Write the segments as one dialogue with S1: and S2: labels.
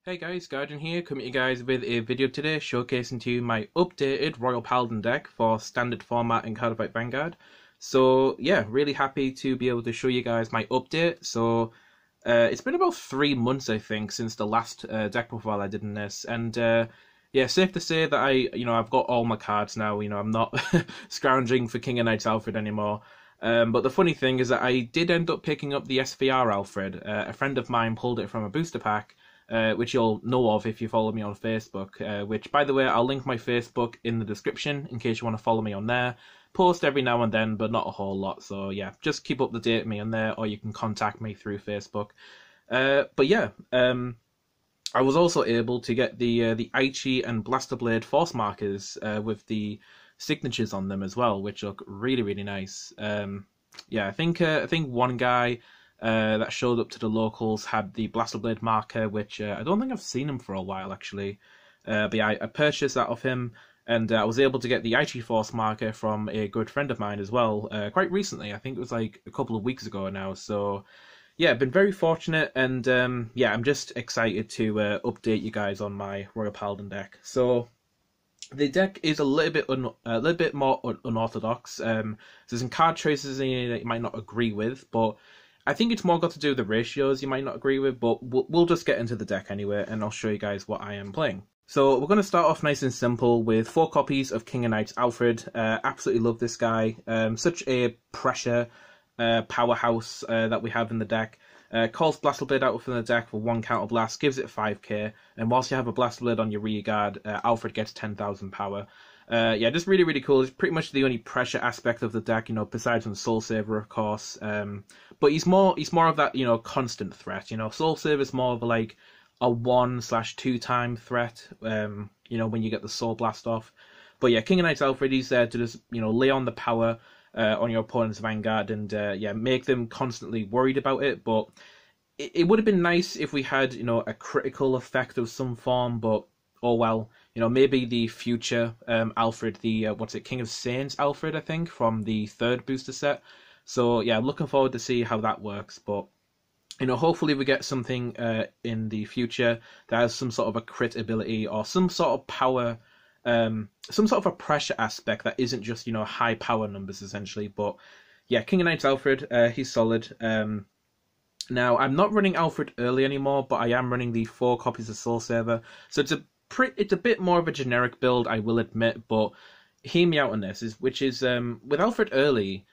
S1: Hey guys, Guardian here, coming to you guys with a video today showcasing to you my updated Royal Paladin deck for standard format in Cardfight Vanguard. So yeah, really happy to be able to show you guys my update. So it's been about 3 months I think since the last deck profile I did in this, and yeah, safe to say that I've got all my cards now. I'm not scrounging for King of Knights Alfred anymore. But the funny thing is that I did end up picking up the SVR Alfred. A friend of mine pulled it from a booster pack, which you'll know of if you follow me on Facebook, which, by the way, I'll link my Facebook in the description in case you want to follow me on there. Post every now and then, but not a whole lot, so yeah, just keep up to date with me on there, or you can contact me through Facebook. But yeah, I was also able to get the Aichi and Blaster Blade Force markers with the signatures on them as well, which look really, really nice. Yeah, I think one guy that showed up to the locals had the Blaster Blade marker, which I don't think I've seen him for a while actually. But yeah, I purchased that off him, and I was able to get the Aichi Force marker from a good friend of mine as well, quite recently. I think it was like a couple of weeks ago now. So yeah, I've been very fortunate, and yeah, I'm just excited to update you guys on my Royal Paladin deck. So the deck is a little bit more unorthodox. There's some card choices in here that you might not agree with, but I think it's more got to do with the ratios you might not agree with. But we'll just get into the deck anyway, and I'll show you guys what I am playing. So we're going to start off nice and simple with 4 copies of King of Knights Alfred. Absolutely love this guy. Such a pressure powerhouse that we have in the deck. Calls Blaster Blade out from the deck for 1 counter blast, gives it 5k, and whilst you have a Blaster Blade on your rear guard, Alfred gets 10,000 power. Yeah, just really, really cool. It's pretty much the only pressure aspect of the deck, besides from Soul Saver, of course. But he's more of that, constant threat. Soul Saver is more of like a 1/2 time threat, when you get the Soul Blast off. But yeah, King of Knights Alfred, he's there to just, lay on the power on your opponent's Vanguard, and yeah, make them constantly worried about it. But it would have been nice if we had, a critical effect of some form, but oh well. Maybe the future Alfred, the King of Saints Alfred, I think, from the 3rd booster set. So yeah, I'm looking forward to see how that works. But hopefully we get something in the future that has some sort of a crit ability or some sort of power, some sort of a pressure aspect that isn't just high power numbers essentially. But yeah, King of Knights Alfred, he's solid. Now I'm not running Alfred early anymore, but I am running the 4 copies of Soul Saver, so it's a bit more of a generic build, I will admit. But hear me out on this, which is with Alfred early,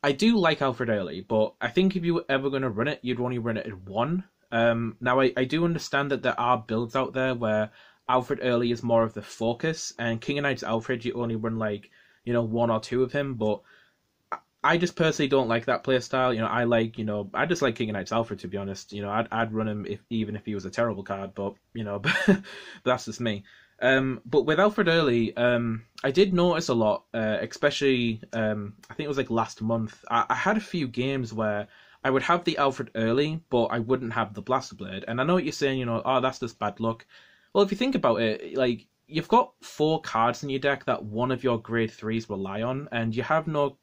S1: I do like Alfred early, but I think if you were ever going to run it, you'd only run it at 1. Now I do understand that there are builds out there where Alfred early is more of the focus, and King of Knights Alfred, you only run like 1 or 2 of him. But I just personally don't like that playstyle. I just like King of Knights Alfred, to be honest. I'd run him even if he was a terrible card, but but that's just me. But with Alfred early, I did notice a lot, especially I think it was like last month. I had a few games where I would have the Alfred early, but I wouldn't have the Blaster Blade. And I know what you're saying, oh, that's just bad luck. Well, if you think about it, like, you've got 4 cards in your deck that one of your grade 3s rely on, and you have no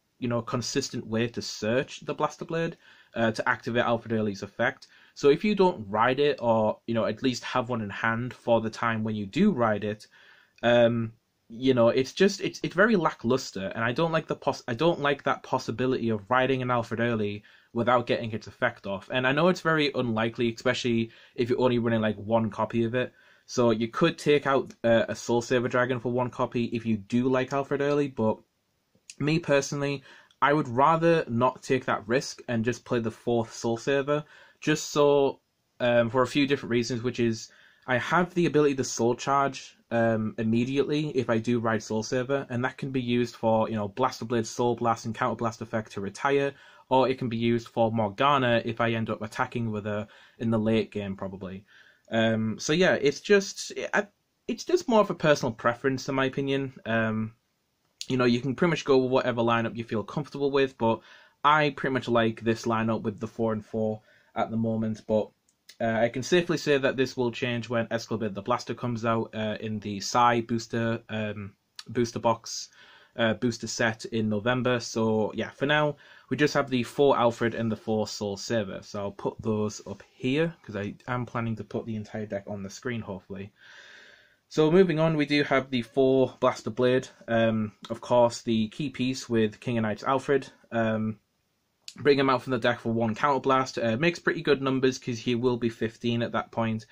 S1: consistent way to search the Blaster Blade to activate Alfred Early's effect. So if you don't ride it, or at least have one in hand for the time when you do ride it, it's very lackluster, and I don't like that possibility of riding an Alfred Early without getting its effect off. And I know it's very unlikely, especially if you're only running like 1 copy of it. So you could take out a Soul Saver Dragon for 1 copy if you do like Alfred Early, but me personally, I would rather not take that risk and just play the 4th Soul Saver, just so, for a few different reasons, which is, I have the ability to Soul Charge immediately if I do ride Soul Saver, and that can be used for, Blaster Blade, Soul Blast, and Counter Blast effect to retire, or it can be used for Morgana if I end up attacking with her in the late game, probably. So yeah, it's just more of a personal preference, in my opinion. You can pretty much go with whatever lineup you feel comfortable with, but I pretty much like this lineup with the 4 and 4 at the moment. But I can safely say that this will change when Escalibur the Blaster comes out in the Psy booster box. booster set in November. So yeah, for now, we just have the 4 Alfred and the 4 Soul Saver. So I'll put those up here, because I am planning to put the entire deck on the screen, hopefully. So moving on, we do have the 4 Blaster Blade. Of course, the key piece with King of Knights Alfred. Bring him out from the deck for 1 Counterblast. Makes pretty good numbers, because he will be 15 at that point.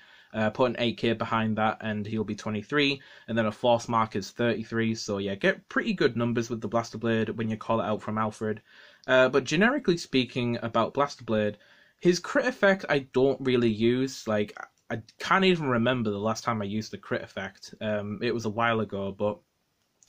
S1: Put an 8k behind that and he'll be 23, and then a Force Mark is 33, so yeah, get pretty good numbers with the Blaster Blade when you call it out from Alfred. But generically speaking about Blaster Blade, his crit effect I don't really use. Like, I can't even remember the last time I used the crit effect. It was a while ago, but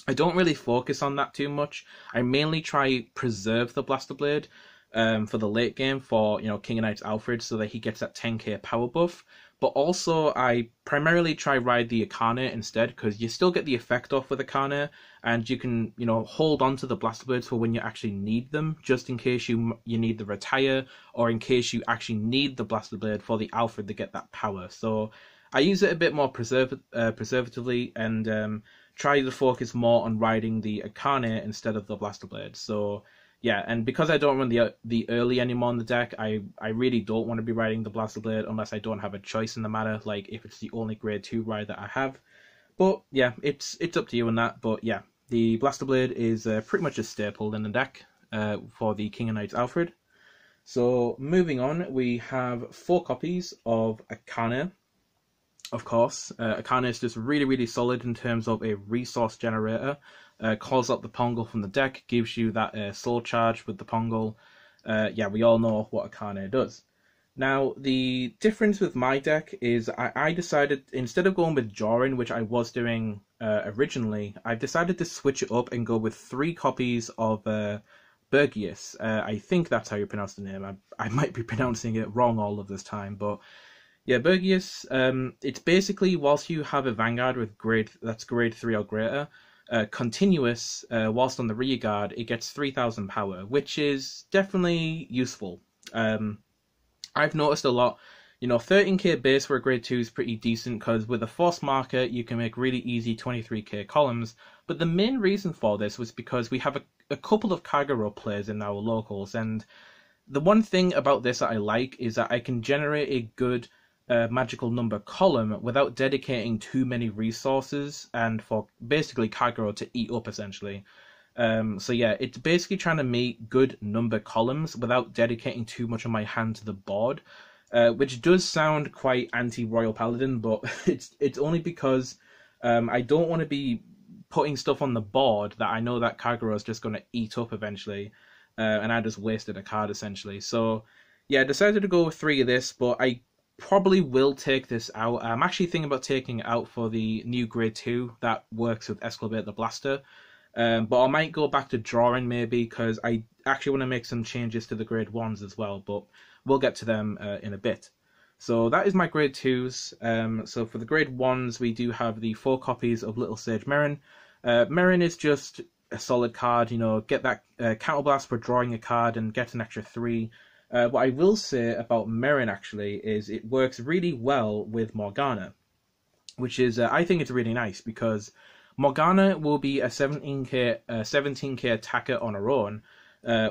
S1: I don't really focus on that too much. I mainly try preserve the Blaster Blade for the late game for, you know, King of Knights Alfred, so that he gets that 10k power buff. But also, I primarily try ride the Akane instead, because you still get the effect off with Akane, and you can, you know, hold on to the Blaster Blades for when you actually need them, just in case you need the retire, or in case you actually need the Blaster Blade for the Alfred to get that power. So I use it a bit more preservatively, and try to focus more on riding the Akane instead of the Blaster Blade. So yeah, and because I don't run the early anymore in the deck, I really don't want to be riding the Blaster Blade unless I don't have a choice in the matter, like if it's the only grade 2 ride that I have. But yeah, it's up to you on that. But yeah, the Blaster Blade is pretty much a staple in the deck for the King of Knights Alfred. So moving on, we have 4 copies of Akane. Of course, Akane is just really, really solid in terms of a resource generator. Calls up the Pongal from the deck, gives you that soul charge with the Pongal. Yeah, we all know what Akane does. Now, the difference with my deck is I decided, instead of going with Jorin, which I was doing originally, I've decided to switch it up and go with 3 copies of Bergius. I think that's how you pronounce the name. I might be pronouncing it wrong all of this time, but yeah, Bergius, it's basically, whilst you have a Vanguard with grade 3 or greater, continuous, whilst on the rear guard, it gets 3000 power, which is definitely useful. I've noticed a lot, you know, 13k base for a grade 2 is pretty decent, because with a Force Marker, you can make really easy 23k columns, but the main reason for this was because we have a couple of Kagero players in our locals, and the one thing about this that I like is that I can generate a good magical number column without dedicating too many resources, and for basically Kagero to eat up essentially. So yeah, it's basically trying to make good number columns without dedicating too much of my hand to the board, which does sound quite anti-Royal Paladin, but it's only because I don't want to be putting stuff on the board that I know that Kagero is just going to eat up eventually, and I just wasted a card essentially. So yeah, I decided to go with 3 of this, but I probably will take this out. I'm actually thinking about taking it out for the new grade 2 that works with Excavate the Blaster. But I might go back to drawing maybe, because I actually want to make some changes to the grade 1s as well, but we'll get to them in a bit. So that is my grade 2s. So for the grade 1s, we do have the 4 copies of Little Sage Marron. Marron is just a solid card, you know, get that Counterblast for drawing a card and get an extra 3. What I will say about Marron actually is it works really well with Morgana, which is, I think it's really nice, because Morgana will be a 17k attacker on her own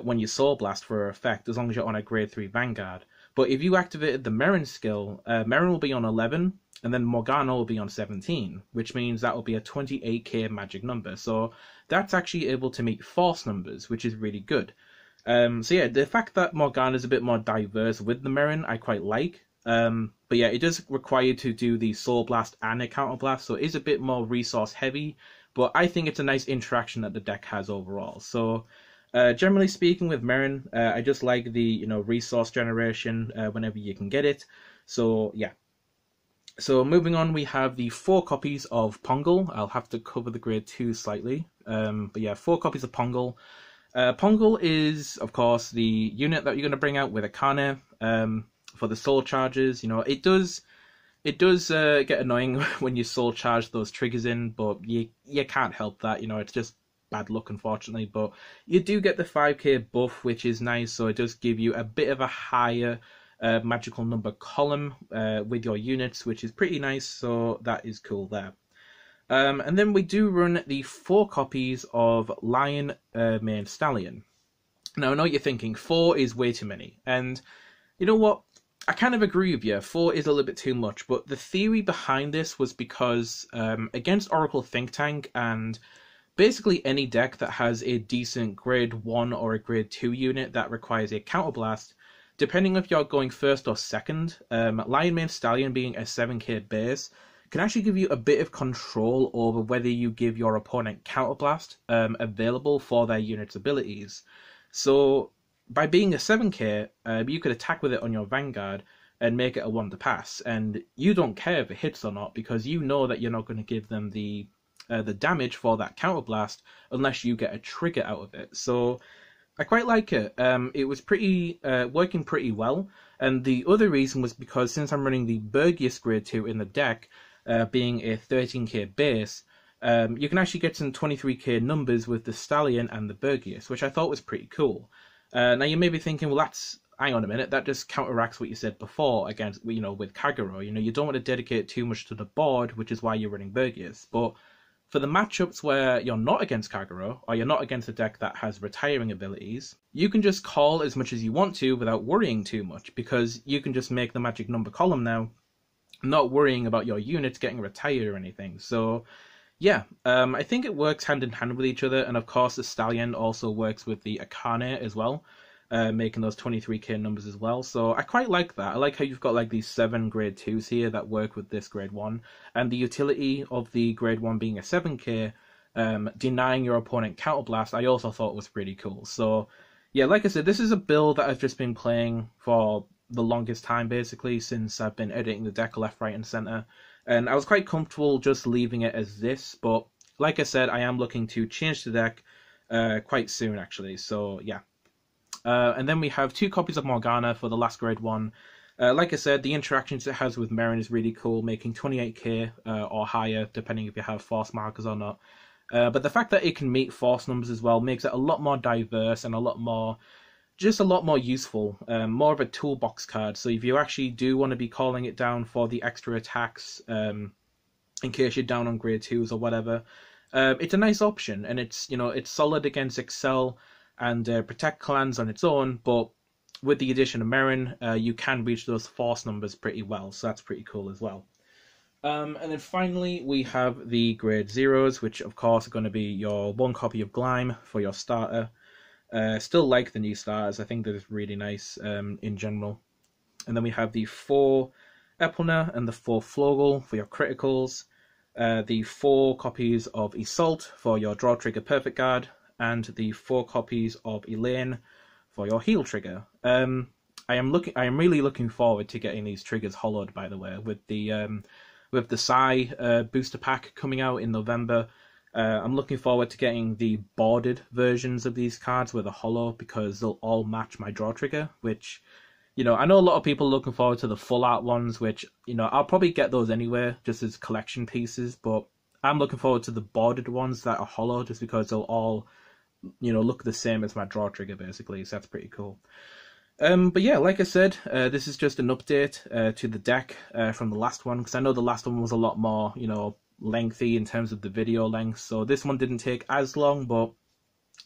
S1: when you Soul Blast for her effect, as long as you're on a grade 3 Vanguard. But if you activated the Marron skill, Marron will be on 11, and then Morgana will be on 17, which means that will be a 28k magic number. So that's actually able to meet force numbers, which is really good. So yeah, the fact that Morgana is a bit more diverse with the Marron, I quite like. But yeah, it does require you to do the Soul Blast and a Counter Blast, so it is a bit more resource heavy, but I think it's a nice interaction that the deck has overall. So generally speaking with Marron, I just like the, you know, resource generation whenever you can get it. So yeah. So moving on, we have the 4 copies of Pongal. I'll have to cover the grade 2 slightly. But yeah, 4 copies of Pongal. Pongal is, of course, the unit that you're going to bring out with Akane for the soul charges. You know, it does get annoying when you soul charge those triggers in, but you can't help that. You know, it's just bad luck, unfortunately. But you do get the 5k buff, which is nice, so it does give you a bit of a higher magical number column with your units, which is pretty nice, so that is cool there. And then we do run the 4 copies of Lion, Mane, Stallion. Now, I know what you're thinking, 4 is way too many. And you know what? I kind of agree with you. 4 is a little bit too much. But the theory behind this was because against Oracle Think Tank and basically any deck that has a decent grade 1 or a grade 2 unit that requires a counterblast, depending if you're going first or second, Lion, Mane, Stallion being a 7k base can actually give you a bit of control over whether you give your opponent counterblast available for their unit's abilities. So by being a 7k, you could attack with it on your Vanguard and make it a 1 to pass, and you don't care if it hits or not because you know that you're not going to give them the damage for that counterblast unless you get a trigger out of it. So I quite like it. It was working pretty well, and the other reason was because since I'm running the Bergius grade 2 in the deck, being a 13k base, you can actually get some 23k numbers with the Stallion and the Bergius, which I thought was pretty cool. Now you may be thinking, well, hang on a minute, that just counteracts what you said before against, with Kagero. You don't want to dedicate too much to the board, which is why you're running Bergius. But for the matchups where you're not against Kagero, or you're not against a deck that has retiring abilities, you can just call as much as you want to without worrying too much, because you can just make the magic number column now, not worrying about your units getting retired or anything. So yeah, I think it works hand in hand with each other, and of course the Stallion also works with the Akane as well, making those 23k numbers as well. So I quite like that. I like how you've got like these 7 grade 2s here that work with this grade 1, and the utility of the grade 1 being a 7k, denying your opponent counterblast, I also thought was pretty cool. So yeah, like I said, this is a build that I've just been playing for the longest time, basically, since I've been editing the deck left, right, and center. And I was quite comfortable just leaving it as this, but like I said, I am looking to change the deck quite soon, actually. So yeah. And then we have 2 copies of Morgana for the last grade 1. Like I said, the interactions it has with Marron is really cool, making 28k or higher, depending if you have force markers or not. But the fact that it can meet force numbers as well makes it a lot more diverse and a lot more useful, more of a toolbox card. So if you actually do want to be calling it down for the extra attacks, in case you're down on grade 2s or whatever, it's a nice option, and it's solid against Excel and Protect clans on its own, but with the addition of Marron, you can reach those force numbers pretty well, so that's pretty cool as well. And then finally, we have the grade 0s, which of course are going to be your 1 copy of Glyme for your starter. Still like the new starters, I think they're just really nice in general. And then we have the 4 Epona and the 4 Flogal for your criticals, the 4 copies of Iseult for your draw trigger perfect guard, and the 4 copies of Elaine for your heal trigger. I am really looking forward to getting these triggers hollowed, by the way, with the Psy booster pack coming out in November. I'm looking forward to getting the boarded versions of these cards with a hollow, because they'll all match my draw trigger, which, I know a lot of people are looking forward to the full art ones, which, I'll probably get those anyway, just as collection pieces, but I'm looking forward to the boarded ones that are hollow, just because they'll all, look the same as my draw trigger, basically, so that's pretty cool. But yeah, like I said, this is just an update to the deck from the last one, because I know the last one was a lot more, lengthy in terms of the video length, so this one didn't take as long, but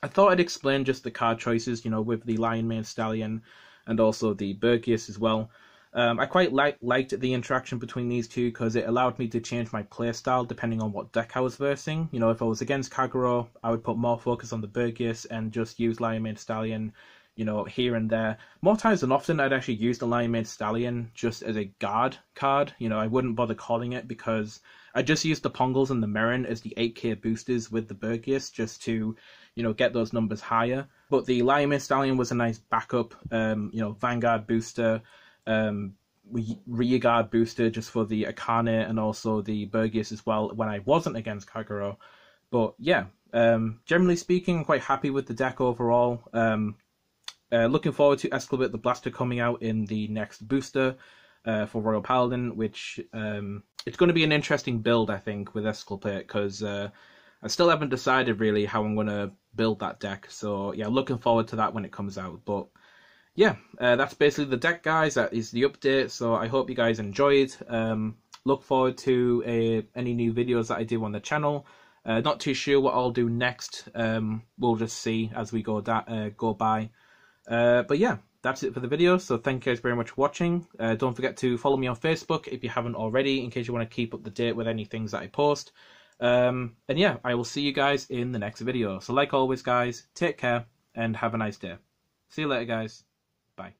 S1: I thought I'd explain just the card choices, with the Lion, Mane, Stallion, and also the Bergius as well. I quite liked the interaction between these two, because it allowed me to change my playstyle depending on what deck I was versing. If I was against Kagero, I would put more focus on the Bergius and just use Lion, Mane, Stallion, here and there. More times than often, I'd actually use the Lion, Mane, Stallion just as a guard card. I wouldn't bother calling it, because I just used the Pongals and the Marron as the 8k boosters with the Bergius, just to, get those numbers higher. But the Lion, Mane, Stallion was a nice backup, Vanguard booster, rear guard booster just for the Akane and also the Bergius as well when I wasn't against Kagero. But yeah, generally speaking, I'm quite happy with the deck overall. Looking forward to Escalibur the Blaster coming out in the next booster for Royal Paladin, which it's going to be an interesting build, I think, with Escalibur, because I still haven't decided really how I'm going to build that deck. So yeah, looking forward to that when it comes out. But yeah, that's basically the deck, guys. That is the update. So I hope you guys enjoyed. look forward to any new videos that I do on the channel. Not too sure what I'll do next. We'll just see as we go by. But yeah, that's it for the video. So thank you guys very much for watching. Don't forget to follow me on Facebook if you haven't already, in case you want to keep up to date with any things that I post. And yeah, I will see you guys in the next video. So like always, guys, take care and have a nice day. See you later, guys. Bye.